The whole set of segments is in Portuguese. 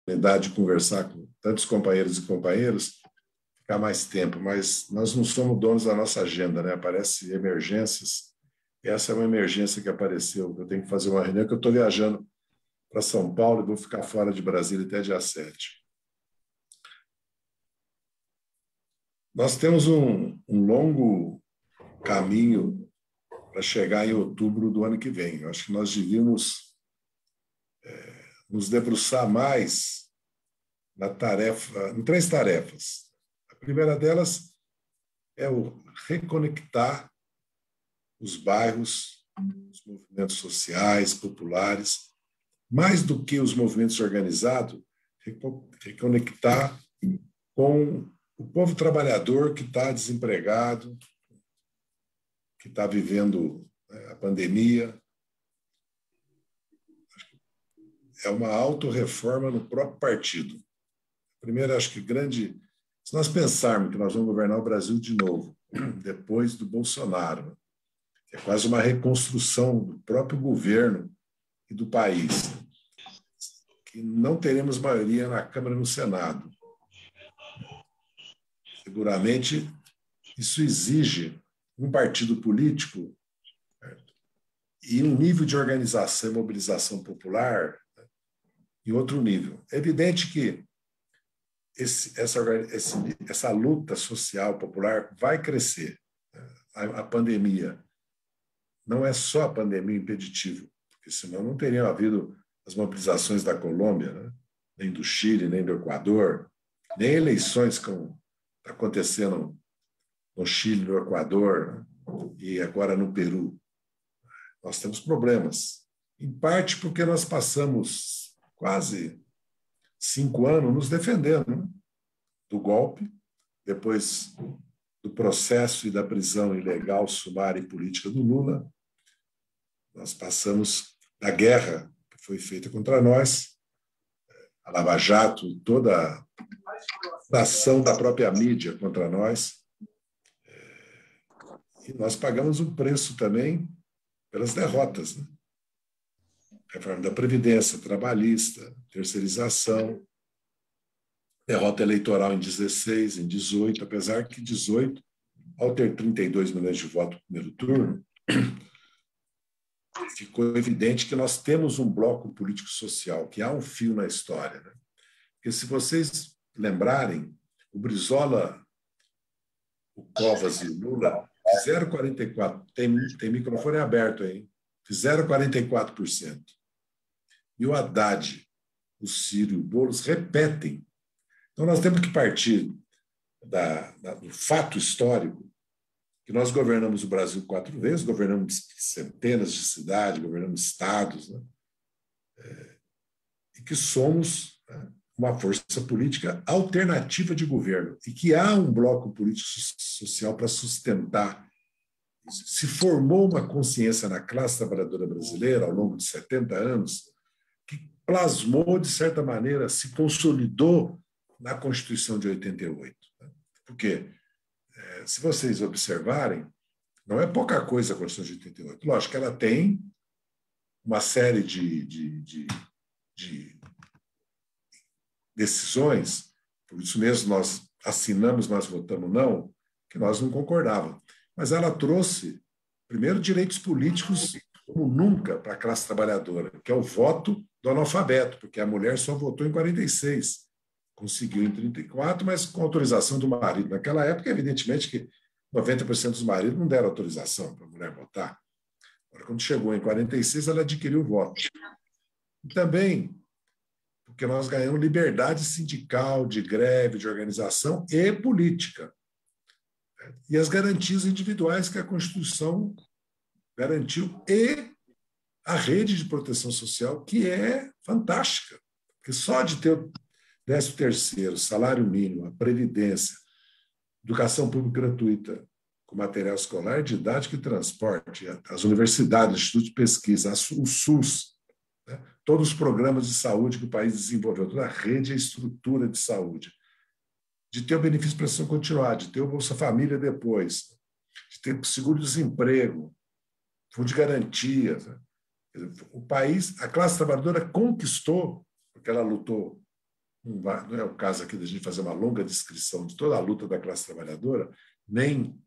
oportunidade de conversar com tantos companheiros e companheiras, ficar mais tempo, mas nós não somos donos da nossa agenda, né? Aparecem emergências. Essa é uma emergência que apareceu. Eu tenho que fazer uma reunião, que eu estou viajando para São Paulo e vou ficar fora de Brasília até dia 7. Nós temos um longo caminho para chegar em outubro do ano que vem. Eu acho que nós devíamos nos debruçar mais em 3 tarefas. A primeira delas é o reconectar os bairros, os movimentos sociais, populares, mais do que os movimentos organizados, reconectar com o povo trabalhador que está desempregado, que está vivendo a pandemia. É uma autorreforma no próprio partido. Primeiro, acho que se nós pensarmos que nós vamos governar o Brasil de novo, depois do Bolsonaro, que é quase uma reconstrução do próprio governo e do país, que não teremos maioria na Câmara e no Senado. Seguramente, isso exige um partido político, certo? E um nível de organização e mobilização popular em outro nível. É evidente que essa luta social popular vai crescer. A pandemia não é só a pandemia impeditiva, porque senão não teriam havido as mobilizações da Colômbia, né? Nem do Chile, nem do Equador, nem eleições que estão acontecendo no Chile, no Equador, né? E agora no Peru. Nós temos problemas, em parte porque nós passamos quase 5 anos nos defendendo, né? Do golpe, depois do processo e da prisão ilegal, sumária e política do Lula. Nós passamos da guerra que foi feita contra nós, a Lava Jato, toda a ação da própria mídia contra nós. E nós pagamos um preço também pelas derrotas, né? Reforma da Previdência, trabalhista, terceirização, derrota eleitoral em 16, em 18, apesar que 18, ao ter 32 milhões de votos no primeiro turno, ficou evidente que nós temos um bloco político-social, que há um fio na história, né? Porque se vocês lembrarem, o Brizola, o Covas e o Lula fizeram 44%, tem microfone aberto aí, fizeram 44%. E o Haddad, o Ciro e o Boulos repetem. Então, nós temos que partir do fato histórico que nós governamos o Brasil 4 vezes, governamos centenas de cidades, governamos estados, né? E que somos, né, uma força política alternativa de governo e que há um bloco político-social para sustentar. Se formou uma consciência na classe trabalhadora brasileira ao longo de 70 anos que plasmou, de certa maneira, se consolidou na Constituição de 88. Porque, se vocês observarem, não é pouca coisa a Constituição de 88. Lógico que ela tem uma série de decisões, por isso mesmo nós assinamos, nós votamos não, que nós não concordávamos. Mas ela trouxe, primeiro, direitos políticos como nunca para a classe trabalhadora, que é o voto do analfabeto, porque a mulher só votou em 46, conseguiu em 34, mas com autorização do marido. Naquela época, evidentemente, que 90% dos maridos não deram autorização para a mulher votar. Agora, quando chegou em 46, ela adquiriu o voto. E também porque nós ganhamos liberdade sindical, de greve, de organização e política. E as garantias individuais que a Constituição garantiu e a rede de proteção social, que é fantástica. Porque só de ter o 13º, salário mínimo, a previdência, educação pública gratuita, com material escolar, didático e transporte, as universidades, o Instituto de Pesquisa, o SUS, né? Todos os programas de saúde que o país desenvolveu, toda a rede e a estrutura de saúde, de ter o benefício de prestação continuada, de ter o Bolsa Família depois, de ter seguro-desemprego, fundo de garantia. O país, a classe trabalhadora conquistou, porque ela lutou não é o caso aqui da gente fazer uma longa descrição de toda a luta da classe trabalhadora, nem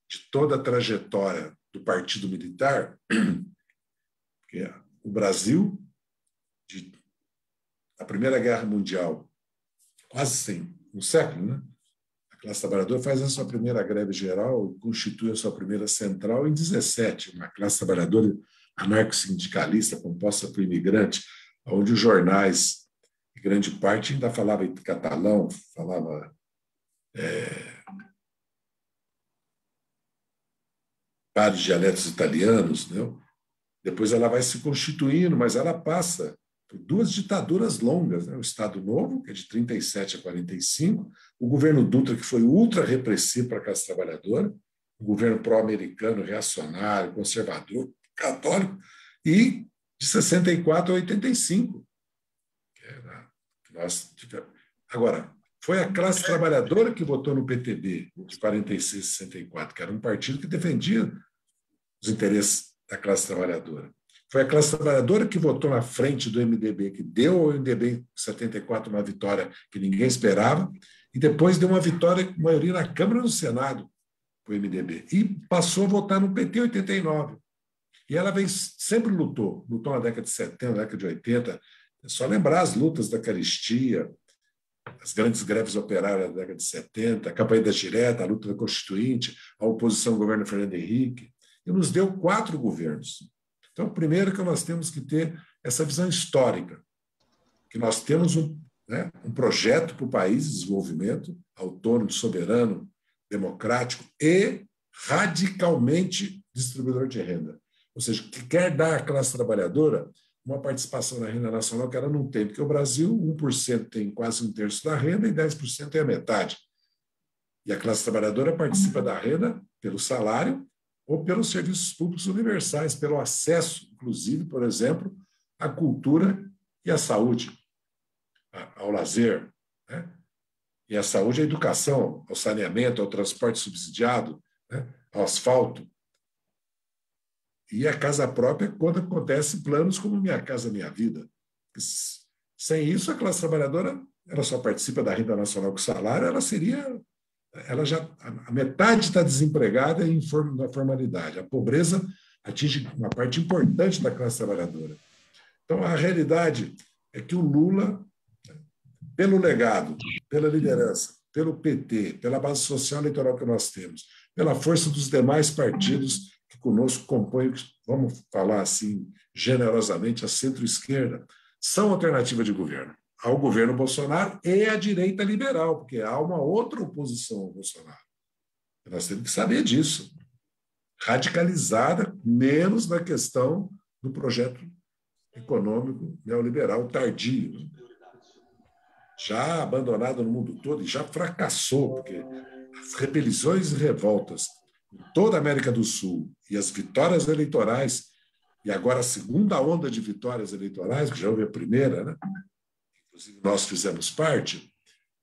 de toda a trajetória do Partido Militar, porque o Brasil, da Primeira Guerra Mundial, quase tem um século, né? A classe trabalhadora faz a sua primeira greve geral, constitui a sua primeira central em 17, uma classe trabalhadora anarco-sindicalista composta por imigrantes, onde os jornais, em grande parte, ainda falavam em catalão, falava vários dialetos italianos, né? Depois ela vai se constituindo, mas ela passa por duas ditaduras longas, né? O Estado Novo, que é de 37 a 45, o governo Dutra, que foi ultra repressivo para a classe trabalhadora, um governo pró-americano, reacionário, conservador, católico, e de 64 a 85. Agora, foi a classe trabalhadora que votou no PTB de 46 a 64, que era um partido que defendia os interesses da classe trabalhadora. Foi a classe trabalhadora que votou na frente do MDB, que deu ao MDB em 74 uma vitória que ninguém esperava, e depois deu uma vitória, maioria na Câmara e no Senado, para o MDB. E passou a votar no PT em 89. E ela sempre lutou na década de 70, na década de 80. É só lembrar as lutas da caristia, as grandes greves operárias da década de 70, a campanha da direta, a luta da Constituinte, a oposição ao governo Fernando Henrique. E nos deu 4 governos. Então, primeiro que nós temos que ter essa visão histórica, que nós temos um projeto para o país de desenvolvimento autônomo, soberano, democrático e radicalmente distribuidor de renda. Ou seja, que quer dar à classe trabalhadora uma participação na renda nacional que ela não tem, porque o Brasil, 1% tem quase 1/3 da renda e 10% é a metade. E a classe trabalhadora participa da renda pelo salário ou pelos serviços públicos universais, pelo acesso, inclusive, por exemplo, à cultura e à saúde, ao lazer, né? E à saúde, à educação, ao saneamento, ao transporte subsidiado, né? Ao asfalto. E a casa própria quando acontece planos como Minha Casa Minha Vida. Sem isso, a classe trabalhadora ela só participa da renda nacional com salário, a metade está desempregada e na formalidade. A pobreza atinge uma parte importante da classe trabalhadora. Então, a realidade é que o Lula, pelo legado, pela liderança, pelo PT, pela base social eleitoral que nós temos, pela força dos demais partidos que conosco compõem, vamos falar assim, generosamente, a centro-esquerda, são alternativa de governo ao governo Bolsonaro e à direita liberal, porque há uma outra oposição ao Bolsonaro. Nós temos que saber disso. Radicalizada, menos na questão do projeto econômico neoliberal tardio, já abandonado no mundo todo e já fracassou, porque as rebeliões e revoltas em toda a América do Sul e as vitórias eleitorais, e agora a segunda onda de vitórias eleitorais, que já houve a primeira, né? Inclusive nós fizemos parte,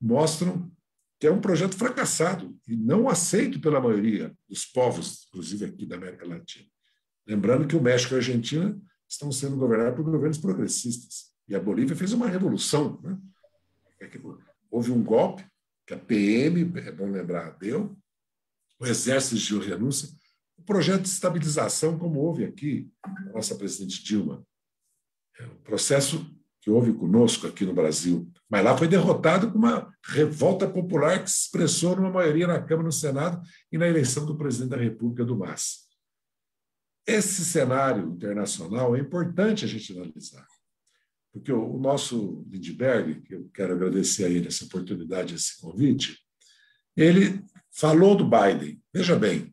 mostram que é um projeto fracassado e não aceito pela maioria dos povos, inclusive aqui da América Latina. Lembrando que o México e a Argentina estão sendo governados por governos progressistas. E a Bolívia fez uma revolução, né? Houve um golpe que a PM, é bom lembrar, deu, o Exército exigiu renúncia, o projeto de estabilização, como houve aqui, a nossa presidente Dilma, o processo que houve conosco aqui no Brasil, mas lá foi derrotado com uma revolta popular que se expressou numa maioria na Câmara e no Senado e na eleição do presidente da República, do MAS. Esse cenário internacional é importante a gente analisar, porque o nosso Lindbergh, que eu quero agradecer a ele essa oportunidade, esse convite, ele falou do Biden. Veja bem,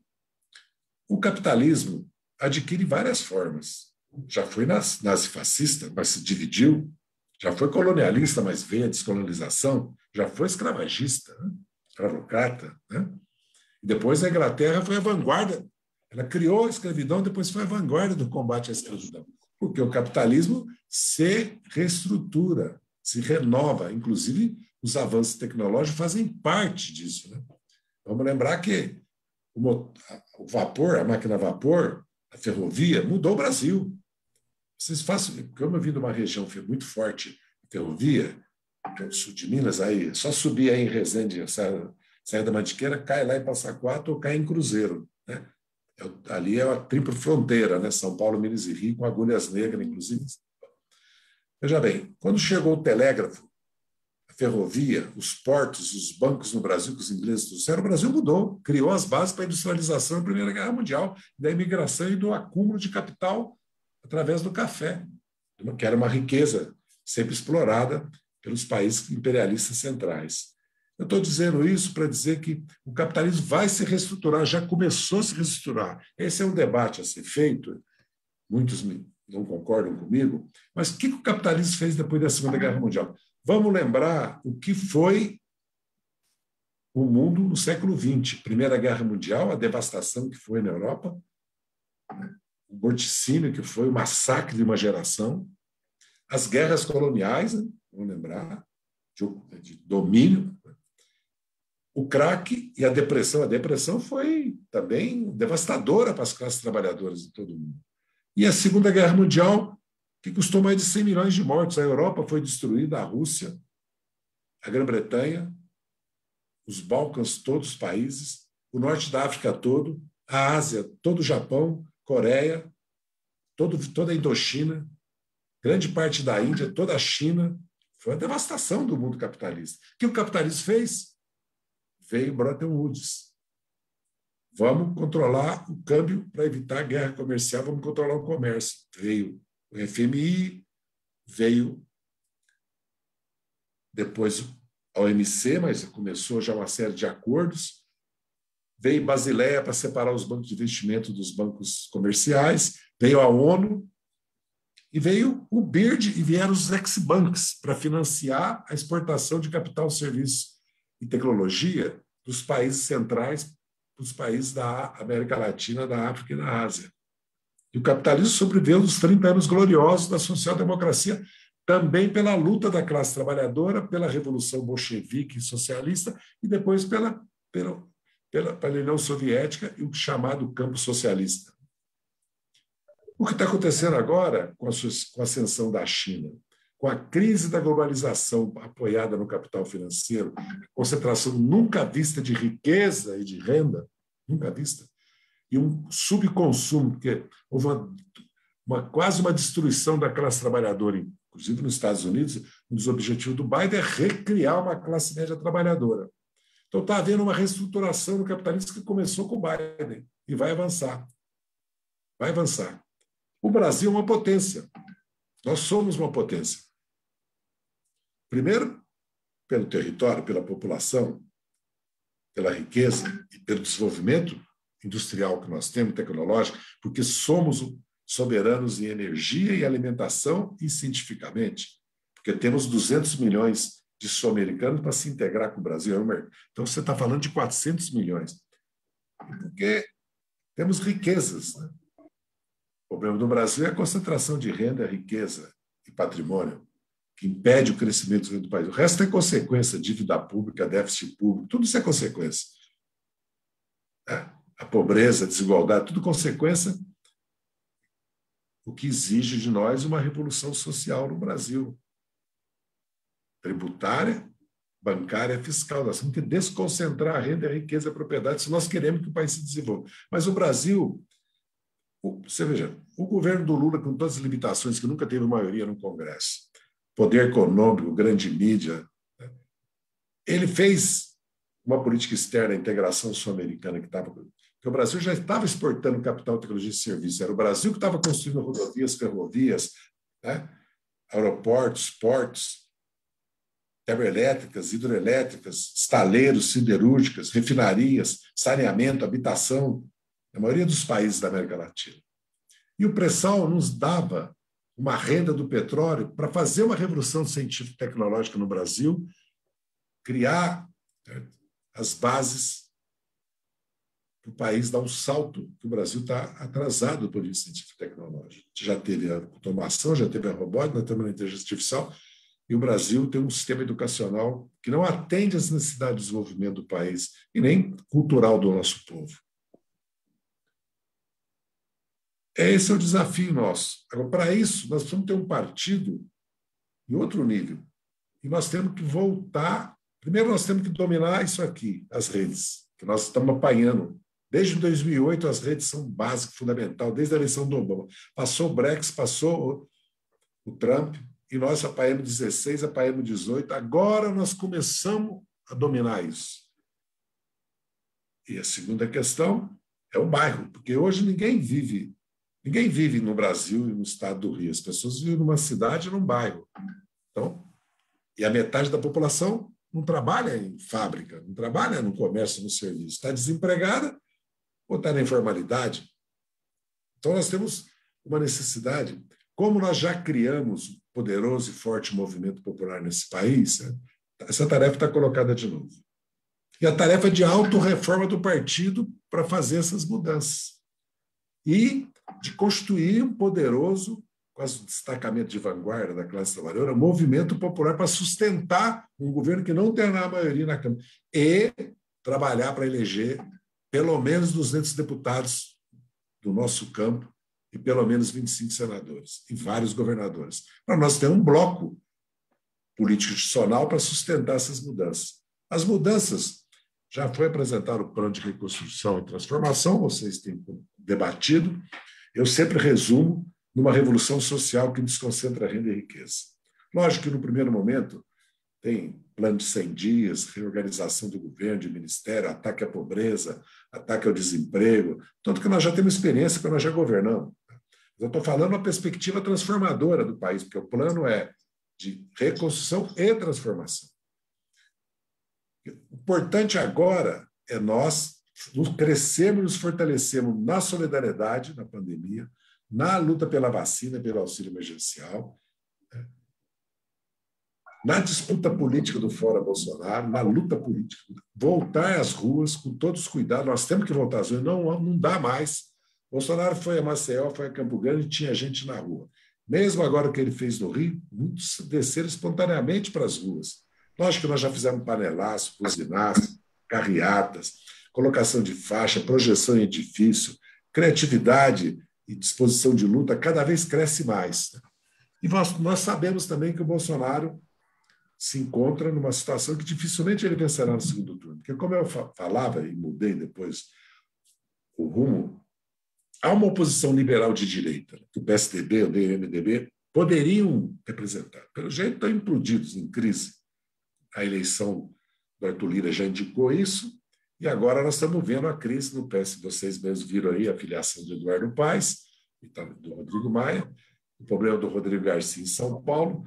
o capitalismo adquire várias formas. Já foi nazifascista, mas se dividiu. Já foi colonialista, mas veio a descolonização. Já foi escravagista, né? Escravocrata. Né? E depois a Inglaterra foi a vanguarda. Ela criou a escravidão, depois foi a vanguarda do combate à escravidão. Porque o capitalismo se reestrutura, se renova. Inclusive, os avanços tecnológicos fazem parte disso. Né? Vamos lembrar que o vapor, a máquina a vapor, a ferrovia, mudou o Brasil. Vocês façam, como eu vim de uma região muito forte de ferrovia, que é o sul de Minas, aí, só subir aí em Resende, saia da Mantiqueira, cai lá em Passa Quatro ou cai em Cruzeiro, né? Ali é a tríplice fronteira, né? São Paulo, Minas e Rio, com agulhas negras, inclusive. Veja bem, quando chegou o telégrafo, a ferrovia, os portos, os bancos no Brasil, que os ingleses trouxeram, o Brasil mudou, criou as bases para a industrialização da Primeira Guerra Mundial, da imigração e do acúmulo de capital através do café, que era uma riqueza sempre explorada pelos países imperialistas centrais. Eu estou dizendo isso para dizer que o capitalismo vai se reestruturar, já começou a se reestruturar. Esse é um debate a ser feito, muitos não concordam comigo, mas o que o capitalismo fez depois da Segunda Guerra Mundial? Vamos lembrar o que foi o mundo no século XX. Primeira Guerra Mundial, a devastação que foi na Europa, o morticínio que foi, o massacre de uma geração, as guerras coloniais, né? Vamos lembrar, de domínio, o crack e a depressão. A depressão foi também devastadora para as classes trabalhadoras de todo mundo. E a Segunda Guerra Mundial, que custou mais de 100 milhões de mortos. A Europa foi destruída, a Rússia, a Grã-Bretanha, os Balcãs, todos os países, o norte da África todo, a Ásia, todo o Japão, Coreia, toda a Indochina, grande parte da Índia, toda a China. Foi a devastação do mundo capitalista. O que o capitalismo fez? Veio Bretton Woods. Vamos controlar o câmbio para evitar a guerra comercial, vamos controlar o comércio. Veio o FMI, veio depois a OMC, mas começou já uma série de acordos. Veio Basileia para separar os bancos de investimento dos bancos comerciais, veio a ONU, e veio o BIRD e vieram os ex-banks para financiar a exportação de capital, serviço e tecnologia dos países centrais, dos países da América Latina, da África e da Ásia. E o capitalismo sobreviveu nos 30 anos gloriosos da social-democracia, também pela luta da classe trabalhadora, pela Revolução Bolchevique e socialista, e depois pela União Soviética e o chamado campo socialista. O que está acontecendo agora com a ascensão da China, com a crise da globalização apoiada no capital financeiro, concentração nunca vista de riqueza e de renda, nunca vista, e um subconsumo, porque houve quase uma destruição da classe trabalhadora, inclusive nos Estados Unidos. Um dos objetivos do Biden é recriar uma classe média trabalhadora. Então está havendo uma reestruturação no capitalismo que começou com o Biden e vai avançar. Vai avançar. O Brasil é uma potência. Nós somos uma potência. Primeiro, pelo território, pela população, pela riqueza e pelo desenvolvimento industrial que nós temos, tecnológico, porque somos soberanos em energia e alimentação e cientificamente, porque temos 200 milhões de sul-americanos para se integrar com o Brasil. Então, você está falando de 400 milhões. Porque temos riquezas, né? O problema do Brasil é a concentração de renda, riqueza e patrimônio, que impede o crescimento do país. O resto é consequência, dívida pública, déficit público, tudo isso é consequência. A pobreza, a desigualdade, tudo consequência, o que exige de nós uma revolução social no Brasil. Tributária, bancária, fiscal. Nós temos que desconcentrar a renda, a riqueza e a propriedade se nós queremos que o país se desenvolva. Mas o Brasil... Você veja, o governo do Lula, com todas as limitações, que nunca teve maioria no Congresso, poder econômico, grande mídia, né? Ele fez uma política externa, a integração sul-americana, que o Brasil já estava exportando capital, tecnologia e serviços. Era o Brasil que estava construindo rodovias, ferrovias, né? Aeroportos, portos, termoelétricas, hidroelétricas, estaleiros, siderúrgicas, refinarias, saneamento, habitação, na maioria dos países da América Latina. E o pré-sal nos dava uma renda do petróleo para fazer uma revolução científica e tecnológica no Brasil, criar, né, as bases para o país dar um salto, que o Brasil está atrasado do ponto de vista científico e tecnológico. Já teve a automação, já teve a robótica, nós temos a inteligência artificial, e o Brasil tem um sistema educacional que não atende às necessidades de desenvolvimento do país e nem cultural do nosso povo. Esse é o desafio nosso. Agora, para isso, nós precisamos ter um partido em outro nível. e nós temos que voltar. Primeiro, nós temos que dominar isso aqui, as redes, que nós estamos apanhando. Desde 2008, as redes são básicas, fundamental, desde a eleição do Obama. Passou o Brexit, passou o Trump, e nós apanhamos 16, apanhamos 18. Agora nós começamos a dominar isso. E a segunda questão é o bairro, porque hoje ninguém vive no Brasil e no estado do Rio. As pessoas vivem numa cidade e num bairro. Então, e a metade da população não trabalha em fábrica, não trabalha no comércio, no serviço. Está desempregada ou está na informalidade. Então, nós temos uma necessidade. Como nós já criamos um poderoso e forte movimento popular nesse país, essa tarefa está colocada de novo. E a tarefa de autorreforma do partido para fazer essas mudanças. E de construir um poderoso, quase destacamento de vanguarda da classe trabalhadora, movimento popular para sustentar um governo que não terá a maioria na Câmara e trabalhar para eleger pelo menos 200 deputados do nosso campo e pelo menos 25 senadores e vários governadores, para nós ter um bloco político institucional para sustentar essas mudanças. As mudanças, já foi apresentado o plano de reconstrução e transformação, vocês têm debatido, eu sempre resumo numa revolução social que desconcentra a renda e a riqueza. Lógico que no primeiro momento tem plano de 100 dias, reorganização do governo, de ministério, ataque à pobreza, ataque ao desemprego, tanto que nós já temos experiência, porque nós já governamos. Eu estou falando uma perspectiva transformadora do país, porque o plano é de reconstrução e transformação. O importante agora é nós crescermos e nos fortalecermos na solidariedade na pandemia, na luta pela vacina, pelo auxílio emergencial, na disputa política do Fora Bolsonaro, na luta política, voltar às ruas com todos os cuidados. Nós temos que voltar às ruas, não dá mais. Bolsonaro foi a Maceió, foi a Campo Grande e tinha gente na rua. Mesmo agora que ele fez no Rio, muitos desceram espontaneamente para as ruas. Lógico que nós já fizemos panelaço, buzinaço, carreatas, colocação de faixa, projeção em edifício, criatividade e disposição de luta cada vez cresce mais. E nós sabemos também que o Bolsonaro se encontra numa situação que dificilmente ele vencerá no segundo turno. Porque, como eu falava, e mudei depois o rumo, há uma oposição liberal de direita, que o PSDB, o MDB, poderiam representar. Pelo jeito, estão implodidos, em crise. A eleição do Arthur Lira já indicou isso, e agora nós estamos vendo a crise no PS. Vocês mesmos viram aí a filiação de Eduardo Paes e do Rodrigo Maia, o problema do Rodrigo Garcia em São Paulo,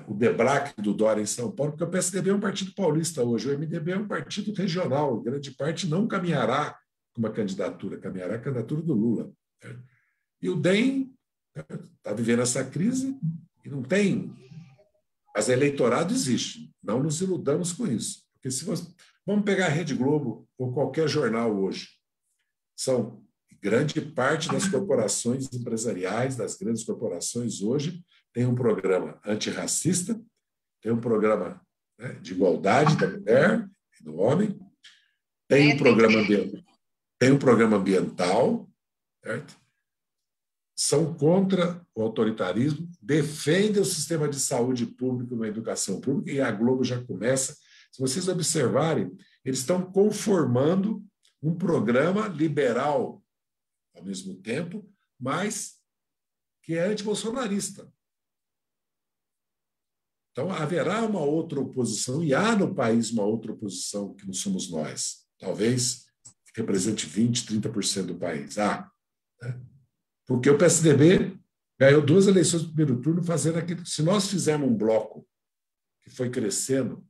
o debraque do Dória em São Paulo, porque o PSDB é um partido paulista hoje, o MDB é um partido regional, grande parte não caminhará com uma candidatura, caminhará a candidatura do Lula. E o DEM está vivendo essa crise e não tem... Mas eleitorado existe, não nos iludamos com isso. Porque se você... Vamos pegar a Rede Globo ou qualquer jornal hoje. São grande parte das corporações empresariais, das grandes corporações hoje, tem um programa antirracista, tem um programa, né, de igualdade da mulher e do homem, tem um programa ambiental, certo? São contra o autoritarismo, defendem o sistema de saúde público na educação pública, e a Globo já começa. Se vocês observarem, eles estão conformando um programa liberal ao mesmo tempo, mas que é antibolsonarista. Então, haverá uma outra oposição, e há no país uma outra oposição que não somos nós. Talvez represente 20%, 30% do país. Né? Porque o PSDB ganhou 2 eleições no primeiro turno fazendo aquilo. Se nós fizermos um bloco que foi crescendo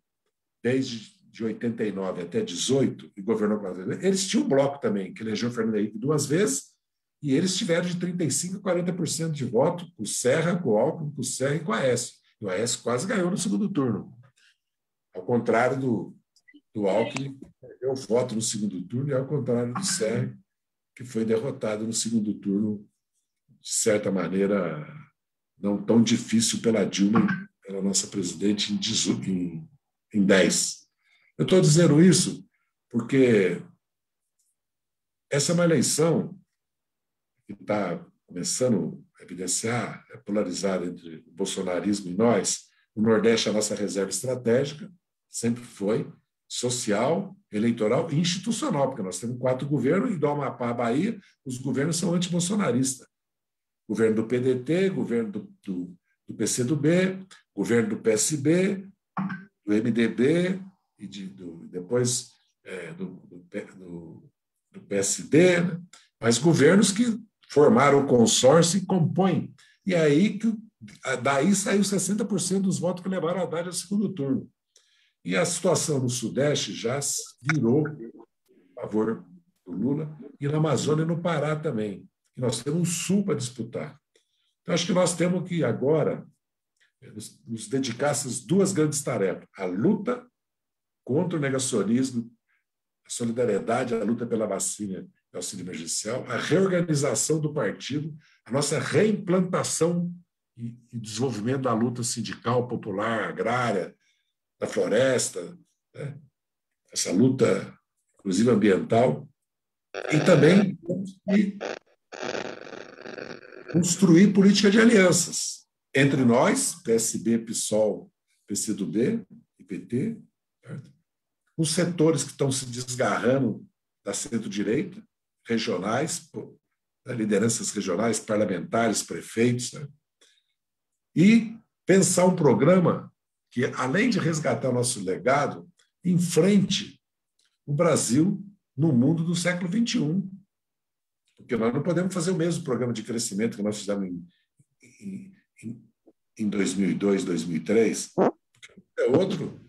desde de 89 até 18 e governou com eles tinham um bloco também, que elegeu o Fernando Henrique 2 vezes, e eles tiveram de 35% a 40% de voto com o Serra, com o Alckmin, com o Serra e com o Aécio. E o Aécio quase ganhou no segundo turno. Ao contrário do Alckmin, que perdeu o voto no segundo turno, e ao contrário do Serra, que foi derrotado no segundo turno, de certa maneira, não tão difícil pela Dilma, pela nossa presidente, em 10. Eu estou dizendo isso porque essa é uma eleição que está começando a evidenciar, polarizada entre o bolsonarismo e nós, O Nordeste é a nossa reserva estratégica, sempre foi, social, eleitoral e institucional, porque nós temos 4 governos e do Amapá à Bahia, os governos são antibolsonaristas. Governo do PDT, governo do PCdoB, governo do PSB, do MDB e depois do PSD, né? Mas governos que formaram o consórcio e compõem. E aí daí saiu 60% dos votos que levaram a Haddad ao segundo turno. E a situação no Sudeste já virou a favor do Lula, e na Amazônia e no Pará também. E nós temos um Sul para disputar. Então, acho que nós temos que, agora, nos dedicar a essas 2 grandes tarefas: a luta contra o negacionismo, a solidariedade, a luta pela vacina e auxílio emergencial, a reorganização do partido, a nossa reimplantação e desenvolvimento da luta sindical, popular, agrária, da floresta, né? Essa luta, inclusive ambiental, e também construir política de alianças entre nós, PSB, PSOL, PCdoB e PT, certo? Os setores que estão se desgarrando da centro-direita, regionais, lideranças regionais, parlamentares, prefeitos, né? E pensar um programa que, além de resgatar o nosso legado, enfrente o Brasil no mundo do século XXI. Porque nós não podemos fazer o mesmo programa de crescimento que nós fizemos em 2002, 2003. É outro.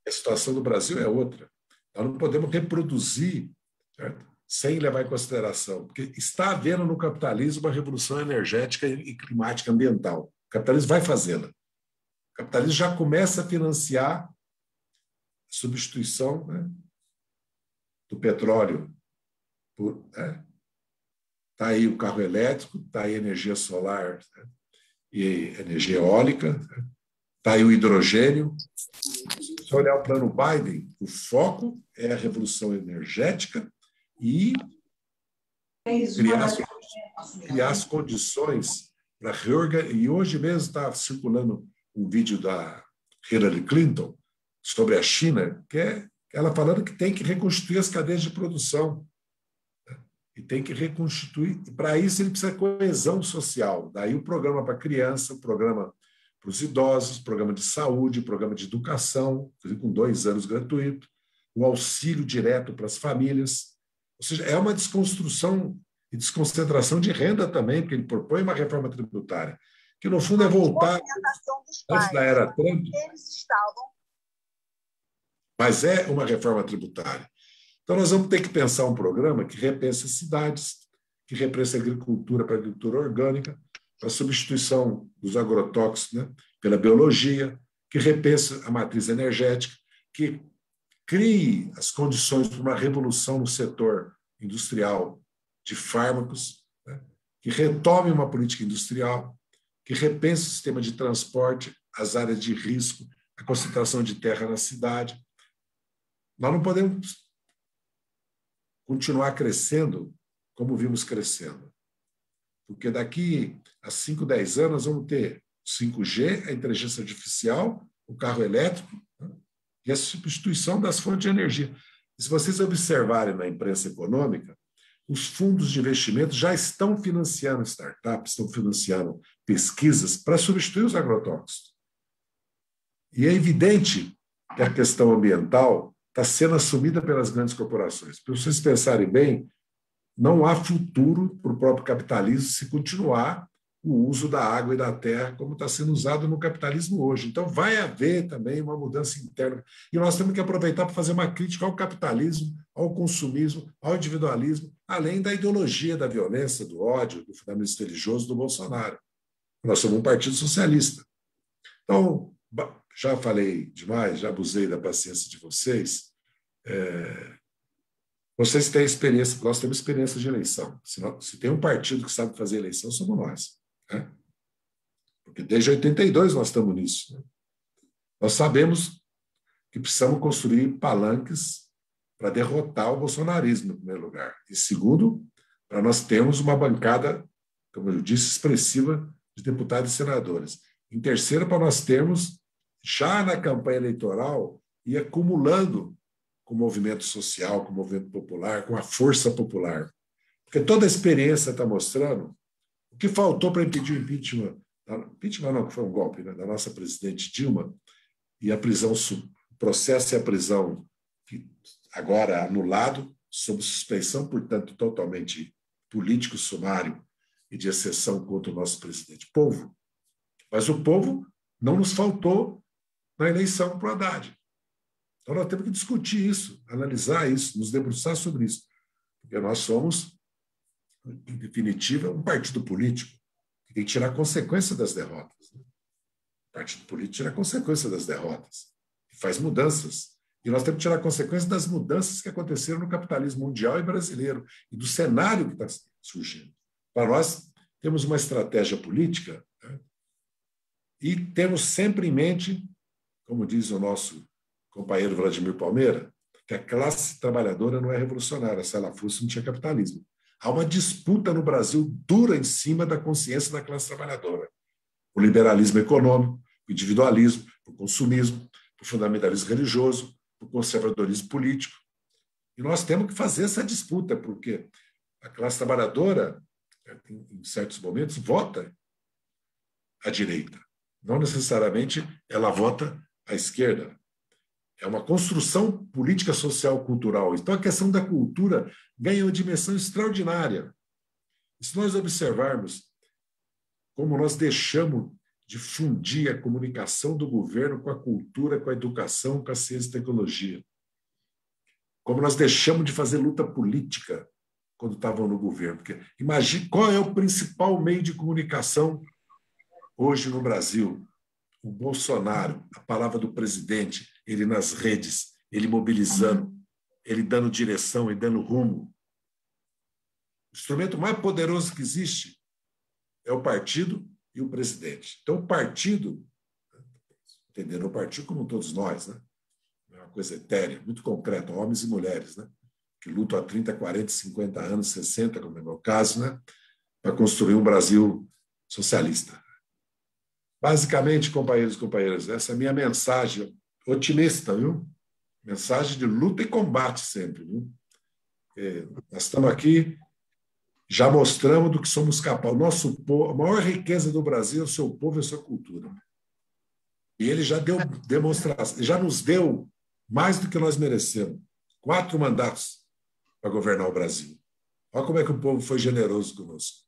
A situação do Brasil é outra. Nós não podemos reproduzir, certo? Sem levar em consideração, porque está havendo no capitalismo uma revolução energética e climática ambiental. O capitalismo vai fazê-la. O capitalismo já começa a financiar a substituição, né, do petróleo por... Está aí o carro elétrico, está aí a energia solar, né, e energia eólica, está aí o hidrogênio. Se olhar o plano Biden, o foco é a revolução energética e criar as condições para reorganizar. E hoje mesmo está circulando um vídeo da Hillary Clinton sobre a China, que é ela falando que tem que reconstituir as cadeias de produção. E tem que reconstituir. E para isso ele precisa de coesão social. Daí o programa para criança, o programa para os idosos, o programa de saúde, o programa de educação, com 2 anos gratuito, o auxílio direto para as famílias. Ou seja, é uma desconstrução e desconcentração de renda também, porque ele propõe uma reforma tributária, que no fundo é voltar antes da era Trump, mas é uma reforma tributária. Então, nós vamos ter que pensar um programa que repense as cidades, que repense a agricultura para a agricultura orgânica, para a substituição dos agrotóxicos, né, pela biologia, que repense a matriz energética, que crie as condições para uma revolução no setor industrial de fármacos, né, que retome uma política industrial, que repense o sistema de transporte, as áreas de risco, a concentração de terra na cidade. Nós não podemos continuar crescendo como vimos crescendo. Porque daqui a 5, 10 anos nós vamos ter 5G, a inteligência artificial, o carro elétrico, né, e a substituição das fontes de energia. E se vocês observarem na imprensa econômica, os fundos de investimento já estão financiando startups, estão financiando pesquisas para substituir os agrotóxicos. E é evidente que a questão ambiental está sendo assumida pelas grandes corporações. Para vocês pensarem bem, não há futuro para o próprio capitalismo se continuar o uso da água e da terra como está sendo usado no capitalismo hoje. Então, vai haver também uma mudança interna. E nós temos que aproveitar para fazer uma crítica ao capitalismo, ao consumismo, ao individualismo, além da ideologia da violência, do ódio, do fundamentalista religioso do Bolsonaro. Nós somos um partido socialista. Então, já falei demais, já abusei da paciência de vocês. Vocês têm experiência, nós temos experiência de eleição. Se tem um partido que sabe fazer eleição, somos nós. Né? Porque desde 82 nós estamos nisso. Né? Nós sabemos que precisamos construir palanques para derrotar o bolsonarismo, em primeiro lugar. E segundo, para nós termos uma bancada, como eu disse, expressiva de deputados e senadores. Em terceiro, para nós termos já na campanha eleitoral, ia acumulando com o movimento social, com o movimento popular, com a força popular. Porque toda a experiência está mostrando o que faltou para impedir o impeachment. Impeachment não, que foi um golpe, né, da nossa presidente Dilma, e a prisão, o processo e a prisão, que agora anulado, sob suspeição, portanto, totalmente político, sumário e de exceção contra o nosso presidente. Povo. Mas o povo não nos faltou na eleição para o Haddad. Então, nós temos que discutir isso, analisar isso, nos debruçar sobre isso. Porque nós somos, em definitiva, um partido político que tem que tirar consequência das derrotas. O partido político tira consequência das derrotas e faz mudanças. E nós temos que tirar consequência das mudanças que aconteceram no capitalismo mundial e brasileiro e do cenário que está surgindo. Para nós, temos uma estratégia política, né? E temos sempre em mente, como diz o nosso companheiro Vladimir Palmeira, que a classe trabalhadora não é revolucionária. Se ela fosse, não tinha capitalismo. Há uma disputa no Brasil dura em cima da consciência da classe trabalhadora. O liberalismo econômico, o individualismo, o consumismo, o fundamentalismo religioso, o conservadorismo político. E nós temos que fazer essa disputa, porque a classe trabalhadora, em certos momentos, vota à direita. Não necessariamente ela vota à esquerda. É uma construção política, social, cultural. Então, a questão da cultura ganha uma dimensão extraordinária. E se nós observarmos como nós deixamos de fundir a comunicação do governo com a cultura, com a educação, com a ciência e tecnologia. Como nós deixamos de fazer luta política quando estavam no governo. Porque imagine qual é o principal meio de comunicação hoje no Brasil. O Bolsonaro, a palavra do presidente, ele nas redes, ele mobilizando, ele dando direção e dando rumo. O instrumento mais poderoso que existe é o partido e o presidente. Então, o partido, entendendo o partido como todos nós, né? É uma coisa etérea, muito concreta, homens e mulheres, né? Que lutam há 30, 40, 50 anos, 60, como é o meu caso, né? Para construir um Brasil socialista. Basicamente, companheiros e companheiras, essa é a minha mensagem otimista, viu? Mensagem de luta e combate sempre, viu? Nós estamos aqui, já mostramos do que somos capazes. Nosso povo, a maior riqueza do Brasil é o seu povo e a sua cultura. E ele já deu demonstração, já nos deu mais do que nós merecemos. 4 mandatos para governar o Brasil. Olha como é que o povo foi generoso conosco.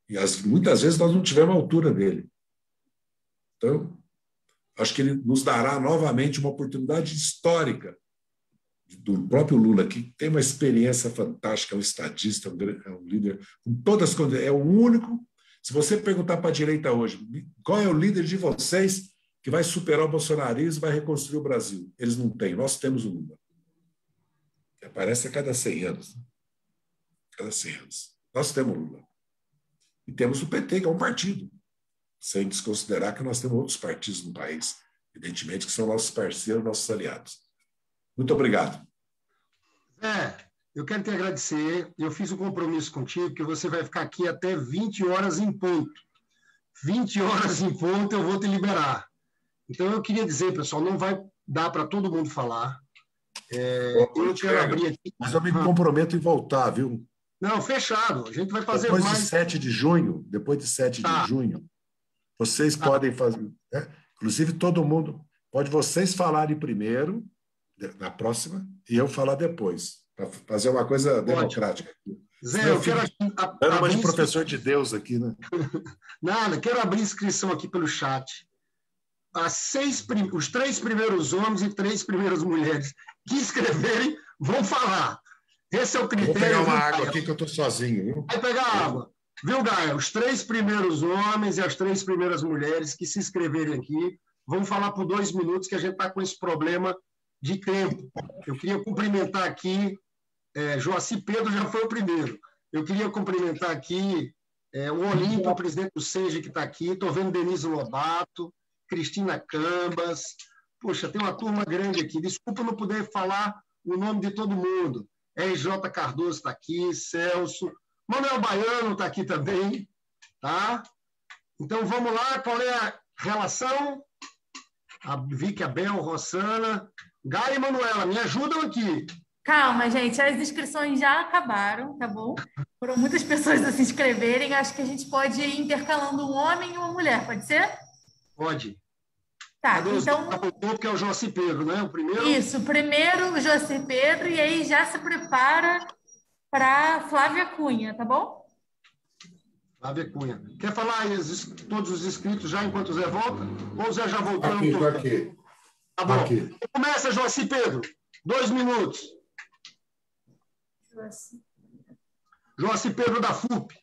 E muitas vezes nós não tivemos a altura dele. Então, acho que ele nos dará novamente uma oportunidade histórica do próprio Lula, que tem uma experiência fantástica, é um estadista, é um líder com todas as condições. É o único. Se você perguntar para a direita hoje, qual é o líder de vocês que vai superar o bolsonarismo e vai reconstruir o Brasil? Eles não têm. Nós temos o Lula. Que aparece a cada 100 anos. Cada 100 anos. Nós temos o Lula. E temos o PT, que é um partido. Sem desconsiderar que nós temos outros partidos no país, evidentemente, que são nossos parceiros, nossos aliados. Muito obrigado. Zé, eu quero te agradecer. Eu fiz um compromisso contigo que você vai ficar aqui até 20 horas em ponto. 20 horas em ponto eu vou te liberar. Então, eu queria dizer, pessoal, não vai dar para todo mundo falar. Eu quero abrir aqui. Mas eu me comprometo em voltar, viu? Não, fechado. A gente vai fazer depois mais. De 7 de junho, depois de 7 de junho, vocês podem fazer. Né? Inclusive, todo mundo. Pode vocês falarem primeiro, na próxima, e eu falar depois. Para fazer uma coisa democrática. Zé, eu quero. Dando uma de professor de Deus aqui, né? Nada, quero abrir inscrição aqui pelo chat. Os 3 primeiros homens e 3 primeiras mulheres que escreverem vão falar. Esse é o critério. Vou pegar uma água aqui que eu estou sozinho. Viu? Vai pegar água. Viu, Gaia? Os 3 primeiros homens e as 3 primeiras mulheres que se inscreverem aqui vão falar por 2 minutos, que a gente está com esse problema de tempo. Eu queria cumprimentar aqui, Joaci Pedro já foi o primeiro. Eu queria cumprimentar aqui o Olímpio, o presidente do SEJA, que está aqui. Estou vendo Denise Lobato, Cristina Cambas. Poxa, tem uma turma grande aqui. Desculpa não poder falar o nome de todo mundo. RJ Cardoso está aqui, Celso. Manuel Baiano está aqui também, tá? Então, vamos lá. Qual é a relação? a Vicky, a Bel, Rossana, Gaia e Manuela, me ajudam aqui. Calma, gente, as inscrições já acabaram, tá bom? Foram muitas pessoas a se inscreverem. Acho que a gente pode ir intercalando um homem e uma mulher, pode ser? Pode. Tá, Cadê então. Que é o Joci Pedro, né? O primeiro. Isso, primeiro o Joci Pedro, e aí já se prepara para Flávia Cunha, tá bom? Flávia Cunha. Quer falar todos os inscritos já enquanto o Zé volta? Ou o Zé já voltou? Aqui. Tá bom. Aqui. Começa, Joci Pedro. 2 minutos. Joci Pedro da FUP.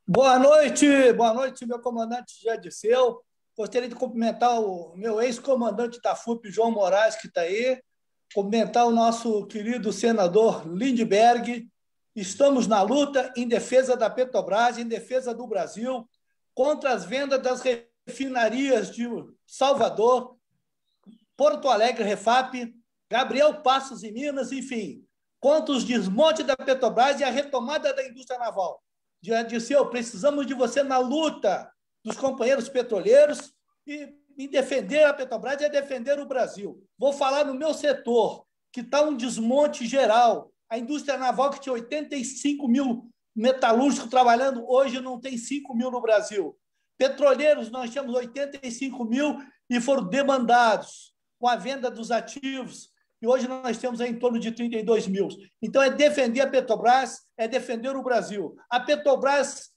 Boa noite, meu comandante José Dirceu. Gostaria de cumprimentar o meu ex-comandante da FUP, João Moraes, que está aí. Cumprimentar o nosso querido senador Lindbergh. Estamos na luta em defesa da Petrobras, em defesa do Brasil, contra as vendas das refinarias de Salvador, Porto Alegre, Refap, Gabriel Passos em Minas, enfim, contra os desmontes da Petrobras e a retomada da indústria naval. Dirceu, precisamos de você na luta dos companheiros petroleiros e em defender a Petrobras e defender o Brasil. Vou falar no meu setor, que está um desmonte geral. A indústria naval, que tinha 85 mil metalúrgicos trabalhando, hoje não tem 5 mil no Brasil. Petroleiros, nós temos 85 mil e foram demandados com a venda dos ativos, e hoje nós temos em torno de 32 mil. Então, é defender a Petrobras, é defender o Brasil. A Petrobras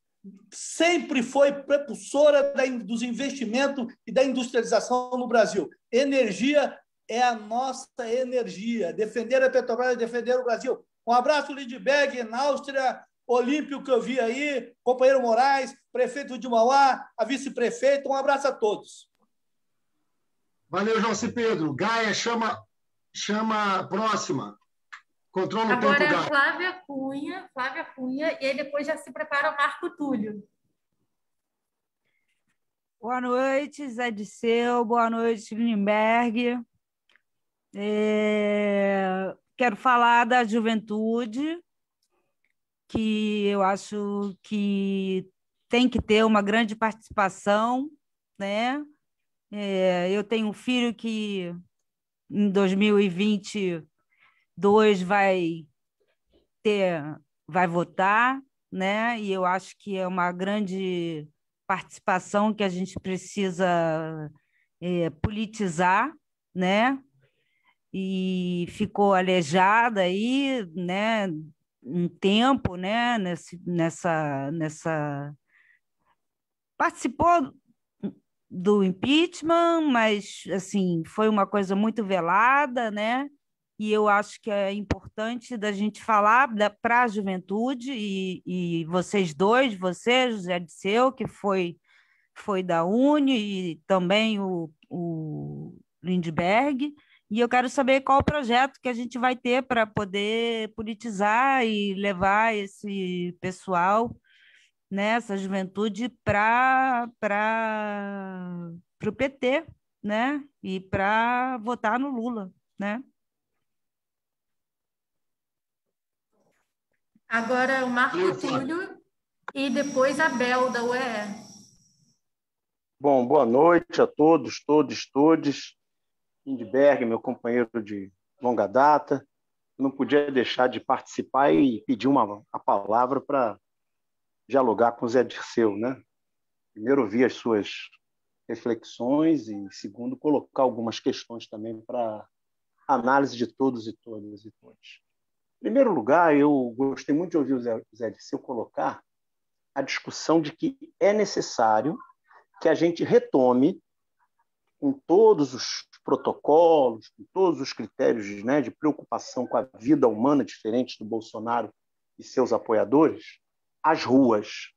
sempre foi propulsora dos investimentos e da industrialização no Brasil. Energia é a nossa energia. Defender a Petrobras é defender o Brasil. Um abraço, Lindbergh, na Áustria, Olímpio, que eu vi aí, companheiro Moraes, prefeito de Mauá, a vice-prefeita. Um abraço a todos. Valeu, Joci Pedro. Gaia, chama a próxima. Controla o tempo, Gaia. Agora Flávia Cunha, e aí depois já se prepara o Marco Túlio. Boa noite, Zé Dirceu. Boa noite, Lindbergh. Quero falar da juventude, que eu acho que tem que ter uma grande participação, né? Eu tenho um filho que em 2022 vai votar, né? E eu acho que é uma grande participação que a gente precisa politizar, né? E ficou aleijada aí, né? Um tempo, né? Participou do impeachment, mas assim foi uma coisa muito velada, né? E eu acho que é importante da gente falar para a juventude e vocês dois, você, José Dirceu, que foi da Uni, e também o Lindbergh, e eu quero saber qual o projeto que a gente vai ter para poder politizar e levar esse pessoal, né, essa juventude para o PT, né, e para votar no Lula, né? Agora o Marco Túlio e depois a Bel, da UE. Bom, boa noite a todos. Lindbergh, meu companheiro de longa data. Não podia deixar de participar e pedir a palavra para dialogar com o Zé Dirceu, né? Primeiro, ouvir as suas reflexões e, segundo, colocar algumas questões também para análise de todos e todas e todos. Em primeiro lugar, eu gostei muito de ouvir o Zé Dirceu colocar a discussão de que é necessário que a gente retome, com todos os protocolos, com todos os critérios, né, de preocupação com a vida humana diferente do Bolsonaro e seus apoiadores, as ruas.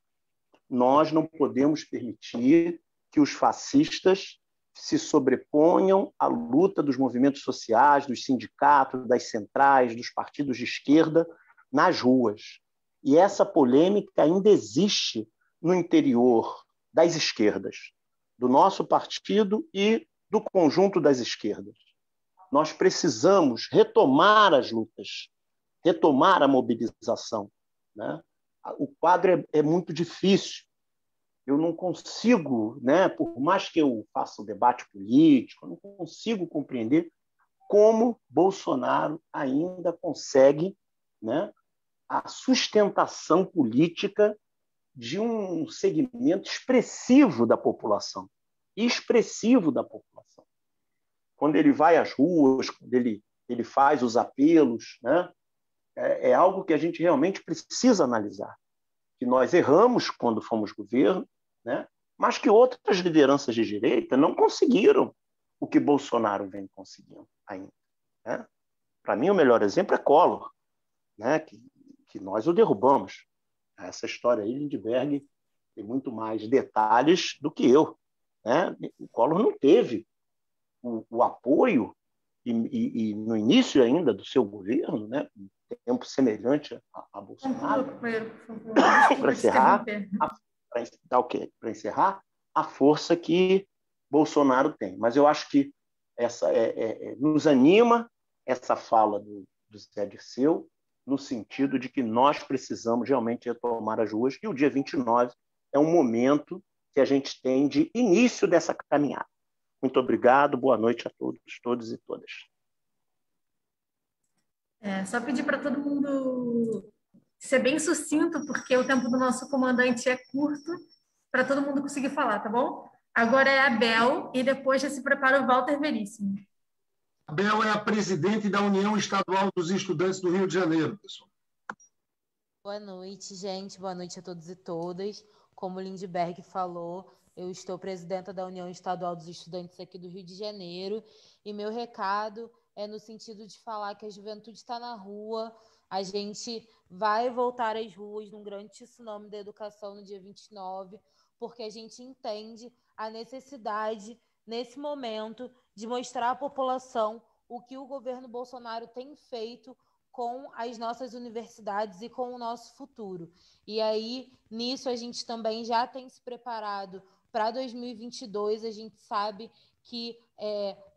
Nós não podemos permitir que os fascistas se sobreponham à luta dos movimentos sociais, dos sindicatos, das centrais, dos partidos de esquerda nas ruas. E essa polêmica ainda existe no interior das esquerdas, do nosso partido e do conjunto das esquerdas. Nós precisamos retomar as lutas, retomar a mobilização, né? O quadro é muito difícil. eu não consigo, né, por mais que eu faça o debate político, eu não consigo compreender como Bolsonaro ainda consegue, né, a sustentação política de um segmento expressivo da população. Expressivo da população. Quando ele vai às ruas, quando ele faz os apelos, né, é algo que a gente realmente precisa analisar. Que nós erramos quando fomos governo, né, mas que outras lideranças de direita não conseguiram o que Bolsonaro vem conseguindo ainda. Né? Para mim, o melhor exemplo é Collor, né, que nós o derrubamos. Essa história aí, Lindbergh tem muito mais detalhes do que eu. Né? O Collor não teve o apoio e no início ainda do seu governo, né, tempo semelhante a Bolsonaro, para encerrar, para encerrar, a força que Bolsonaro tem. Mas eu acho que essa nos anima essa fala do Zé Dirceu, no sentido de que nós precisamos realmente retomar as ruas, e o dia 29 é um momento que a gente tem de início dessa caminhada. Muito obrigado, boa noite a todos e todas. Só pedir para todo mundo ser bem sucinto, porque o tempo do nosso comandante é curto, para todo mundo conseguir falar, tá bom? Agora é a Bel, e depois já se prepara o Walter Veríssimo. A Bel é a presidente da União Estadual dos Estudantes do Rio de Janeiro, pessoal. Boa noite, gente. Boa noite a todos e todas. Como o Lindbergh falou, eu estou presidenta da União Estadual dos Estudantes aqui do Rio de Janeiro, e meu recado é no sentido de falar que a juventude está na rua, a gente vai voltar às ruas num grande tsunami da educação no dia 29, porque a gente entende a necessidade, nesse momento, de mostrar à população o que o governo Bolsonaro tem feito com as nossas universidades e com o nosso futuro. E aí, nisso, a gente também já tem se preparado para 2022, a gente sabe que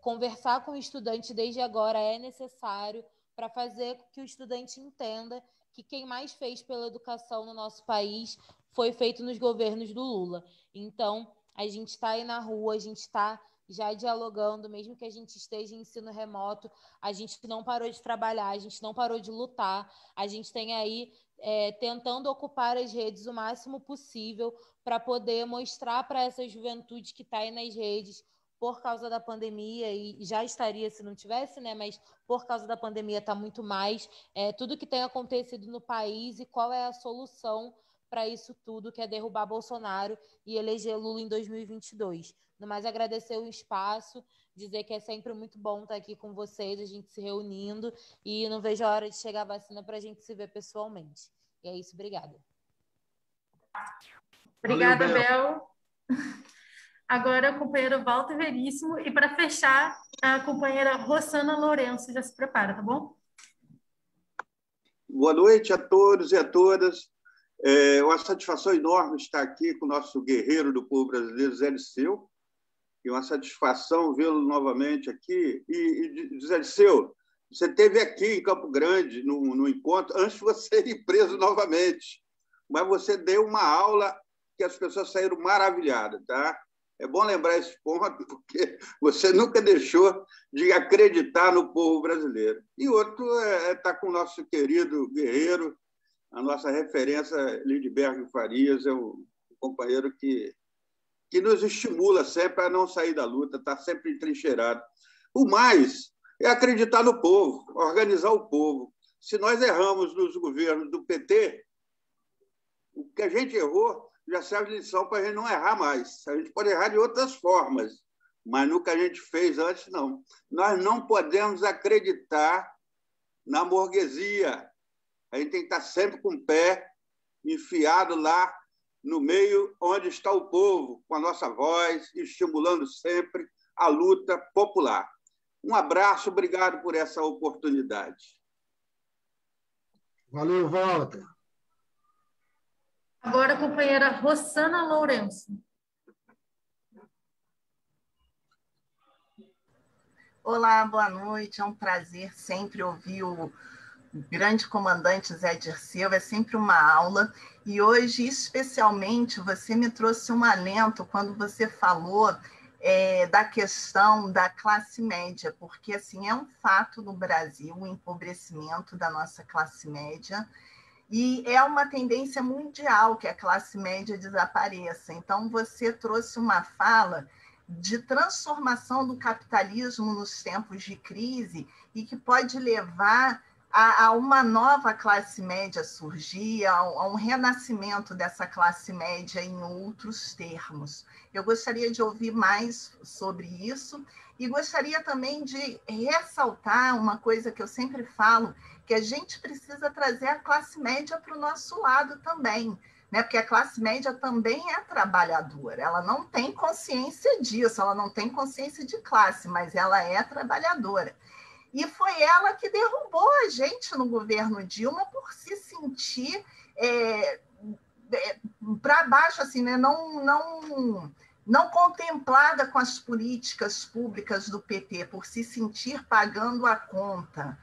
conversar com o estudante desde agora é necessário para fazer com que o estudante entenda que quem mais fez pela educação no nosso país foi feito nos governos do Lula. Então, a gente está aí na rua, a gente está já dialogando, mesmo que a gente esteja em ensino remoto, a gente não parou de trabalhar, a gente não parou de lutar, a gente tem aí tentando ocupar as redes o máximo possível para poder mostrar para essa juventude que está aí nas redes por causa da pandemia, e já estaria se não tivesse, né? Mas por causa da pandemia está muito mais, tudo que tem acontecido no país e qual é a solução para isso tudo, que é derrubar Bolsonaro e eleger Lula em 2022. No mais, agradecer o espaço, dizer que é sempre muito bom estar aqui com vocês, a gente se reunindo, e não vejo a hora de chegar a vacina para a gente se ver pessoalmente. E é isso, obrigada. Obrigada, Bel. Agora a companheira Walter Veríssimo, e para fechar, a companheira Rossana Lourenço já se prepara, tá bom? Boa noite a todos e a todas. É uma satisfação enorme estar aqui com o nosso guerreiro do povo brasileiro, Zé Dirceu. E uma satisfação vê-lo novamente aqui. E Zé Dirceu, você esteve aqui em Campo Grande, no encontro, antes de você ir preso novamente. Mas você deu uma aula que as pessoas saíram maravilhadas, tá? É bom lembrar esse ponto, porque você nunca deixou de acreditar no povo brasileiro. E outro estar com o nosso querido guerreiro, a nossa referência, Lindbergh Farias, é um companheiro que nos estimula sempre a não sair da luta, está sempre entrincheirado. O mais é acreditar no povo, organizar o povo. Se nós erramos nos governos do PT, o que a gente errou já serve de lição para a gente não errar mais. A gente pode errar de outras formas, mas no que a gente fez antes, não. Nós não podemos acreditar na burguesia. A gente tem que estar sempre com o pé enfiado lá no meio onde está o povo, com a nossa voz, estimulando sempre a luta popular. Um abraço, obrigado por essa oportunidade. Valeu, Walter. Agora a companheira Rossana Lourenço. Olá, boa noite. É um prazer sempre ouvir grande comandante Zé Dirceu, é sempre uma aula, e hoje, especialmente, você me trouxe um alento quando você falou da questão da classe média, porque assim, é um fato no Brasil o empobrecimento da nossa classe média, e é uma tendência mundial que a classe média desapareça. Então, você trouxe uma fala de transformação do capitalismo nos tempos de crise e que pode levar a uma nova classe média surgir, a um renascimento dessa classe média em outros termos. Eu gostaria de ouvir mais sobre isso e gostaria também de ressaltar uma coisa que eu sempre falo, que a gente precisa trazer a classe média para o nosso lado também, né? Porque a classe média também é trabalhadora, ela não tem consciência disso, ela não tem consciência de classe, mas ela é trabalhadora. E foi ela que derrubou a gente no governo Dilma por se sentir para baixo, assim, né? Não contemplada com as políticas públicas do PT, por se sentir pagando a conta,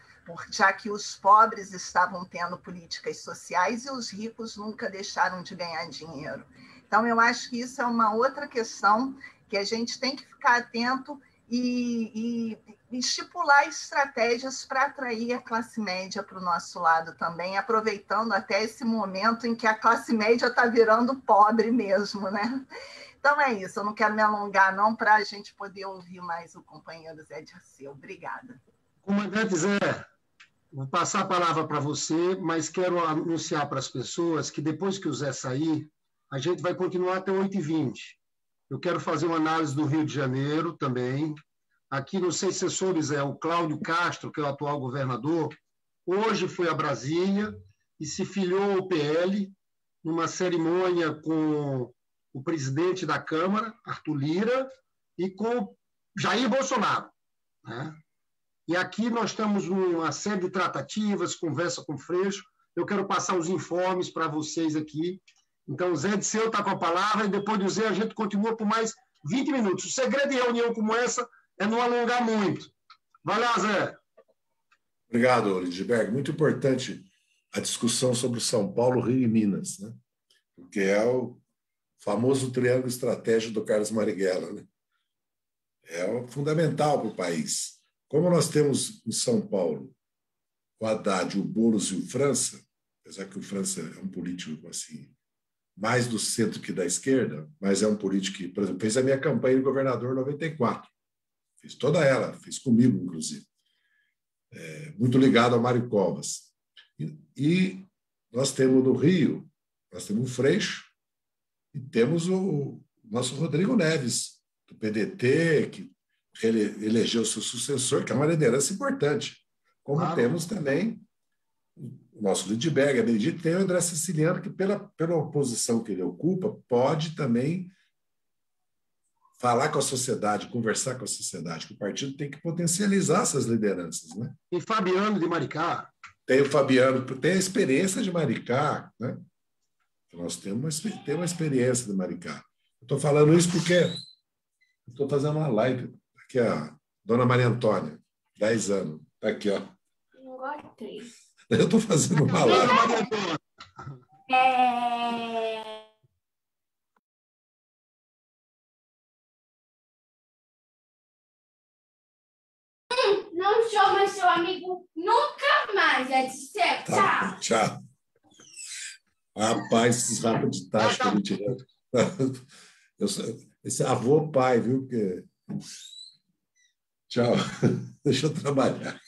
já que os pobres estavam tendo políticas sociais e os ricos nunca deixaram de ganhar dinheiro. Então, eu acho que isso é uma outra questão que a gente tem que ficar atento e estipular estratégias para atrair a classe média para o nosso lado também, aproveitando até esse momento em que a classe média está virando pobre mesmo, né? Então é isso, eu não quero me alongar não para a gente poder ouvir mais o companheiro Zé Dirceu. Obrigada. Comandante Zé, vou passar a palavra para você, mas quero anunciar para as pessoas que depois que o Zé sair, a gente vai continuar até 8h20. Eu quero fazer uma análise do Rio de Janeiro também. Aqui, não sei se você soube, Zé, o Cláudio Castro, que é o atual governador, hoje foi a Brasília e se filiou ao PL numa cerimônia com o presidente da Câmara, Arthur Lira, e com Jair Bolsonaro, né? E aqui nós estamos numa série de tratativas, conversa com o Freixo. Eu quero passar os informes para vocês aqui. Então, o Zé Dirceu está com a palavra, e depois do Zé a gente continua por mais 20 minutos. O segredo de reunião como essa é não alongar muito. Vai lá, Zé. Obrigado, Lindbergh. Muito importante a discussão sobre São Paulo, Rio e Minas, né? Porque é o famoso triângulo estratégico do Carlos Marighella, né? É fundamental para o país. Como nós temos em São Paulo o Haddad, o Boulos e o França, apesar que o França é um político assim, mais do centro que da esquerda, mas é um político que, por exemplo, fez a minha campanha de governador em 94. Fez toda ela, fez comigo, inclusive. Muito ligado ao Mário Covas. E nós temos no Rio, nós temos o Freixo e temos o nosso Rodrigo Neves, do PDT, que elegeu seu sucessor, que é uma liderança importante. Como temos também o nosso Lindbergh, a Benedito, tem o André Siciliano, que pela oposição que ele ocupa, pode também falar com a sociedade, conversar com a sociedade, que o partido tem que potencializar essas lideranças, né? E Fabiano de Maricá. Tem o Fabiano, tem a experiência de Maricá, né? Nós temos uma experiência de Maricá. Estou falando isso porque estou fazendo uma live. Aqui a dona Maria Antônia, 10 anos. Está aqui, ó. Eu gostei. Eu estou fazendo uma live. Não chama seu amigo nunca mais, é de ser. Tá, tchau. Rapaz, esses rapas de tacho que eu me tirei. Esse avô pai, viu? Porque... Tchau. Deixa eu trabalhar.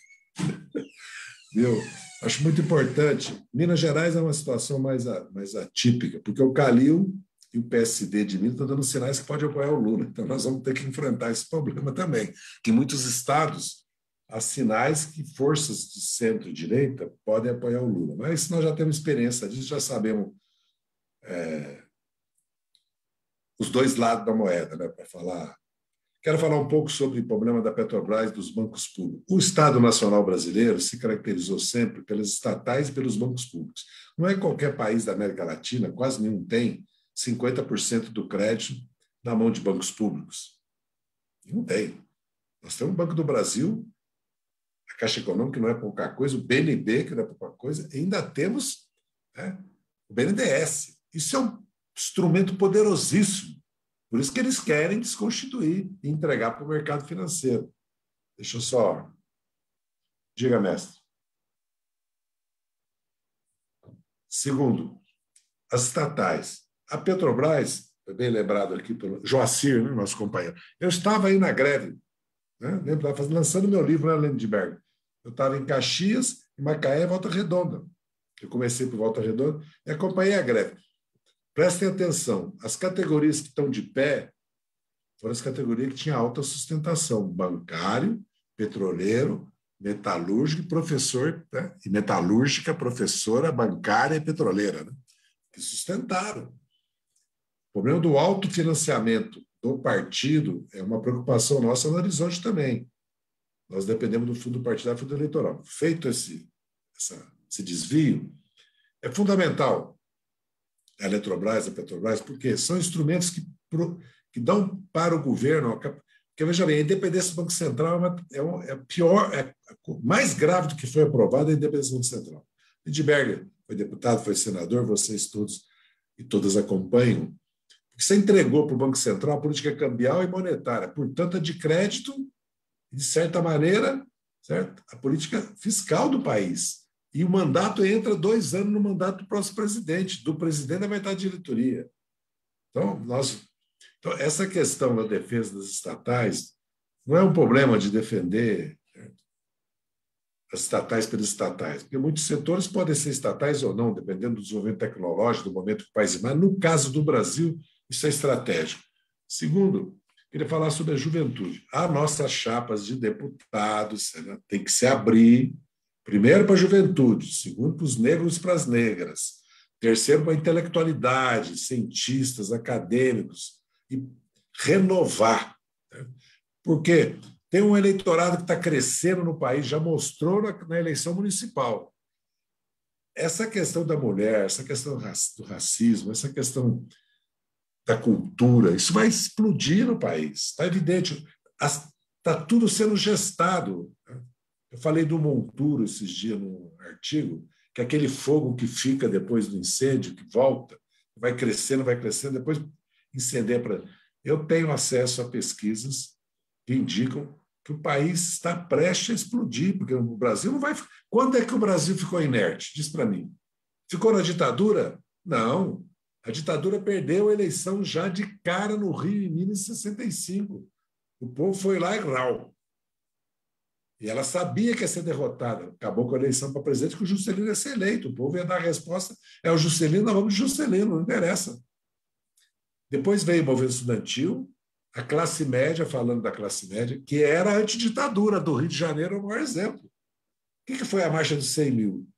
Viu? Acho muito importante. Minas Gerais é uma situação mais atípica, porque o Calil e o PSD de Minas estão dando sinais que pode apoiar o Lula. Então, nós vamos ter que enfrentar esse problema também. Que em muitos estados há sinais que forças de centro-direita podem apoiar o Lula. Mas nós já temos experiência disso, já sabemos os dois lados da moeda, né, para falar. Quero falar um pouco sobre o problema da Petrobras e dos bancos públicos. O Estado Nacional Brasileiro se caracterizou sempre pelas estatais e pelos bancos públicos. Não é qualquer país da América Latina, quase nenhum tem 50% do crédito na mão de bancos públicos. Não tem. Nós temos o Banco do Brasil, a Caixa Econômica, que não é pouca coisa, o BNB, que não é pouca coisa, e ainda temos, né, o BNDES. Isso é um instrumento poderosíssimo. Por isso que eles querem desconstituir e entregar para o mercado financeiro. Deixa eu só... Diga, mestre. Segundo, as estatais. A Petrobras, foi bem lembrado aqui pelo Joacir, né, nosso companheiro. Eu estava aí na greve, né? Lembro, estava lançando meu livro na Lindbergh. Eu estava em Caxias, em Macaé e Volta Redonda. Eu comecei por Volta Redonda e acompanhei a greve. Prestem atenção, as categorias que estão de pé foram as categorias que tinham alta sustentação: bancário, petroleiro, metalúrgico e professor, né? E metalúrgica, professora, bancária e petroleira, né? Que sustentaram. O problema do autofinanciamento do partido é uma preocupação nossa no Horizonte também. Nós dependemos do fundo partidário e fundo eleitoral. Feito esse desvio, é fundamental a Eletrobras, a Petrobras, porque são instrumentos que dão para o governo. Porque, veja bem, a independência do Banco Central é pior, é mais grave do que foi aprovado a independência do Banco Central. Lindbergh foi deputado, foi senador, vocês todos e todas acompanham. Você entregou para o Banco Central a política cambial e monetária, portanto, a de crédito e, de certa maneira, certo? A política fiscal do país. E o mandato entra 2 anos no mandato do próximo presidente. Do presidente vai estar a diretoria. Então, essa questão da defesa das estatais não é um problema de defender, certo, as estatais pelas estatais, porque muitos setores podem ser estatais ou não, dependendo do desenvolvimento tecnológico, do momento que o país... Mas, no caso do Brasil, isso é estratégico. Segundo, queria falar sobre a juventude. As nossas chapas de deputados tem que se abrir, primeiro para a juventude, segundo para os negros e para as negras, terceiro para a intelectualidade, cientistas, acadêmicos, e renovar. Porque tem um eleitorado que está crescendo no país, já mostrou na eleição municipal. Essa questão da mulher, essa questão do racismo, essa questão da cultura, isso vai explodir no país, está evidente. Está tudo sendo gestado. Eu falei do monturo esses dias no artigo, que é aquele fogo que fica depois do incêndio, que volta, vai crescendo, depois incendeia. Eu tenho acesso a pesquisas que indicam que o país está prestes a explodir, porque o Brasil não vai... Quando é que o Brasil ficou inerte? Diz para mim. Ficou na ditadura? Não. A ditadura perdeu a eleição já de cara no Rio, em 1965. O povo foi lá e rau. E ela sabia que ia ser derrotada. Acabou com a eleição para presidente, que o Juscelino ia ser eleito. O povo ia dar a resposta: é o Juscelino, nós vamos de Juscelino, não interessa. Depois veio o movimento estudantil, a classe média, falando da classe média, que era a antiditadura do Rio de Janeiro, é o maior exemplo. O que foi a Marcha dos 100 mil?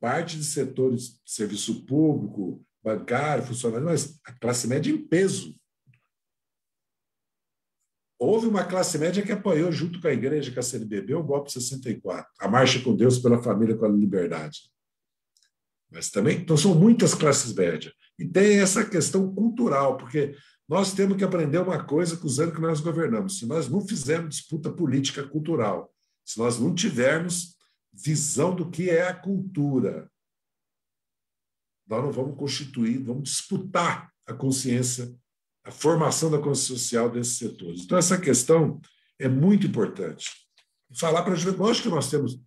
Parte de setores de serviço público, bancário, funcionário, mas a classe média em peso. Houve uma classe média que apoiou, junto com a igreja, com a CNBB, o golpe de 64, a marcha com Deus, pela família, com a liberdade. Mas também, então, são muitas classes médias. E tem essa questão cultural, porque nós temos que aprender uma coisa com os anos que nós governamos. Se nós não fizermos disputa política cultural, se nós não tivermos visão do que é a cultura, nós não vamos constituir, vamos disputar a consciência, a formação da consciência social desses setores. Então, essa questão é muito importante. Falar para a juventude, lógico que nós temos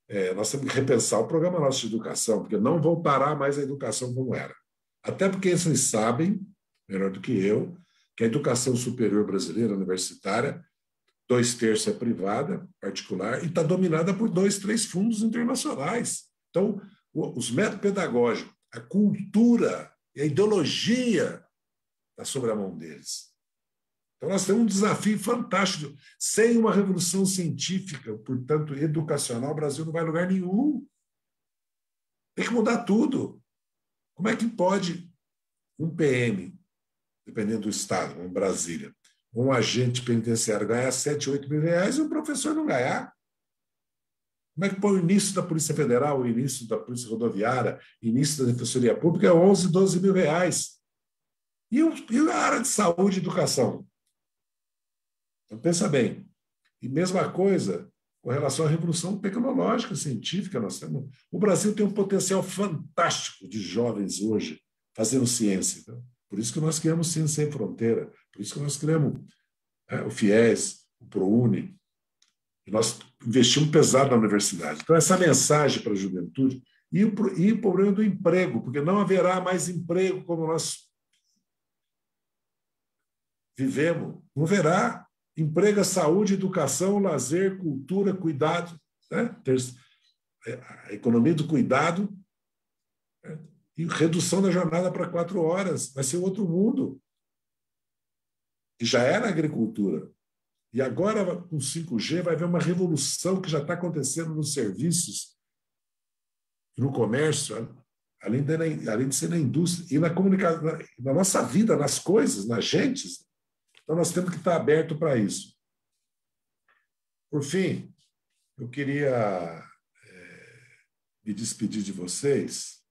que repensar o programa nosso de educação, porque não voltará mais a educação como era. Até porque vocês sabem, melhor do que eu, que a educação superior brasileira, universitária, 2/3 é privada, particular, e está dominada por 2, 3 fundos internacionais. Então, os métodos pedagógicos, a cultura e a ideologia está sobre a mão deles. Então, nós temos um desafio fantástico. Sem uma revolução científica, portanto, educacional, o Brasil não vai a lugar nenhum. Tem que mudar tudo. Como é que pode um PM, dependendo do estado, em Brasília, um agente penitenciário ganhar 7, 8 mil reais e um professor não ganhar? Como é que põe o início da Polícia Federal, o início da Polícia Rodoviária, o início da Defensoria Pública é 11, 12 mil reais? E a área de saúde e educação? Então, pensa bem. E mesma coisa com relação à revolução tecnológica, científica. O Brasil tem um potencial fantástico de jovens hoje fazendo ciência. Tá? Por isso que nós criamos Ciência Sem Fronteira, por isso que nós criamos o FIES, o ProUni, e nós investimos pesado na universidade. Então, essa mensagem para a juventude e o problema do emprego, porque não haverá mais emprego como nós vivemos. Não haverá emprego, saúde, educação, lazer, cultura, cuidado, né? A economia do cuidado, né? E redução da jornada para 4 horas. Vai ser outro mundo. Que já era a agricultura. E agora, com 5G, vai haver uma revolução que já está acontecendo nos serviços, no comércio, além de ser na indústria, e na comunicação, na nossa vida, nas coisas, nas gentes. Então, nós temos que estar abertos para isso. Por fim, eu queria me despedir de vocês,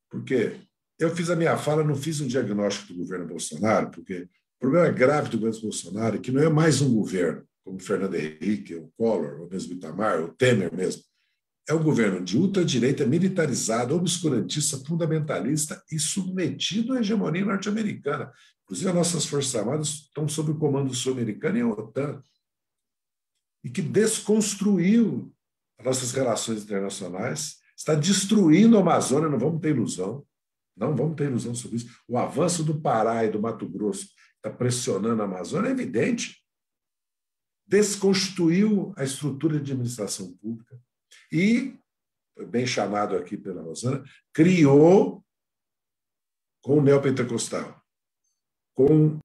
porque eu fiz a minha fala, não fiz um diagnóstico do governo Bolsonaro, porque o problema grave do governo Bolsonaro é que não é mais um governo, como o Fernando Henrique, o Collor, o mesmo Itamar, o Temer mesmo. É um governo de ultradireita, militarizado, obscurantista, fundamentalista e submetido à hegemonia norte-americana. Inclusive, as nossas Forças Armadas estão sob o comando sul-americano e a OTAN, e que desconstruiu as nossas relações internacionais, está destruindo a Amazônia, não vamos ter ilusão. Não vamos ter ilusão sobre isso. O avanço do Pará e do Mato Grosso está pressionando a Amazônia, é evidente. Desconstituiu a estrutura de administração pública e, foi bem chamado aqui pela Rosana, criou, com o neopentecostal, com